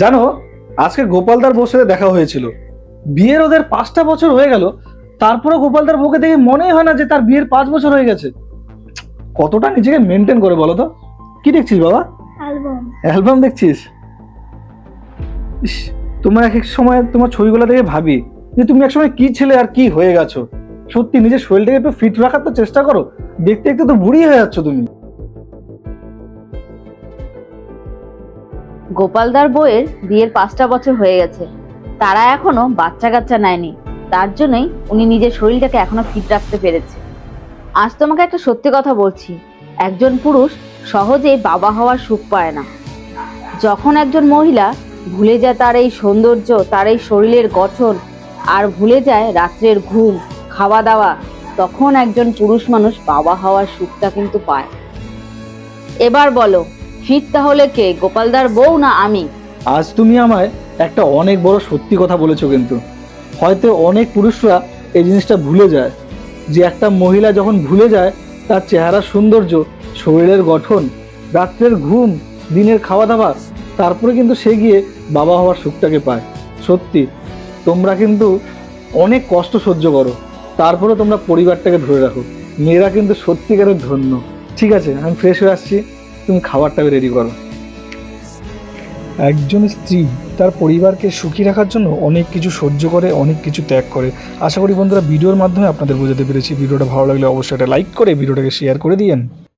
জানো, আজকে গোপালদার বউর সাথে দেখা হয়েছিল। বিয়ের ওদের 5টা বছর হয়ে গেল, তারপরে গোপালদার বউকে দেখে মনেই হয় না যে তার বিয়ের 5 বছর হয়ে গেছে। কতটা নিজেকে মেনটেন করে বলো তো। কি দেখছিস বাবা? অ্যালবাম। অ্যালবাম দেখছিস? ইস, তোমার এক এক সময় তোমার ছবিগুলো দেখে ভাবি যে তুমি একসময় কি ছেলে আর কি হয়ে গেছো। সত্যি নিজের শরীরটাকে একটু ফিট রাখার তো চেষ্টা করো। দেখতে দেখতে তো বুড়ি হয়ে যাচ্ছ তুমি। গোপালদার বউয়ের বিয়ের 5টা বছর হয়ে গেছে, তারা এখনো বাচ্চা কাচ্চা নেয়নি। তার জন্যই উনি নিজের শরীরটাকে এখনো ফিট রাখতে পেরেছে। আজ তোমাকে একটা সত্যি কথা বলছি, একজন পুরুষ সহজেই বাবা হওয়ার সুখ পায় না। যখন একজন মহিলা ভুলে যায় তার এই সৌন্দর্য, তার এই শরীরের গঠন, আর ভুলে যায় রাত্রের ঘুম, খাওয়া দাওয়া, তখন একজন পুরুষ মানুষ বাবা হওয়ার সুখটা কিন্তু পায়। এবার বলো, ফিট তাহলে কে, গোপালদার বউ না আমি? আজ তুমি আমায় একটা অনেক বড় সত্যি কথা বলেছো, কিন্তু হয়তো অনেক পুরুষরা এই জিনিসটা ভুলে যায় যে একটা মহিলা যখন ভুলে যায় তার চেহারার সৌন্দর্য, শরীরের গঠন, রাত্রের ঘুম, দিনের খাওয়া দাওয়া, তারপরে কিন্তু সে গিয়ে বাবা হওয়ার সুখটাকে পায়। সত্যি তোমরা কিন্তু অনেক কষ্ট সহ্য করো, তারপরে তোমরা পরিবারটাকে ধরে রাখো। মেয়েরা কিন্তু সত্যিকারের ধন্য। ঠিক আছে, আমি ফ্রেশ হয়ে আসছি, তুমি খাবারটাকে রেডি করো। একজন স্ত্রী তার পরিবারকে সুখী রাখার জন্য অনেক কিছু সহ্য করে, অনেক কিছু ত্যাগ করে। আশা করি বন্ধুরা ভিডিওর মাধ্যমে আপনাদের বোঝাতে পেরেছি। ভিডিওটা ভালো লাগলে অবশ্যই একটা লাইক করে ভিডিওটাকে শেয়ার করে দিয়েন।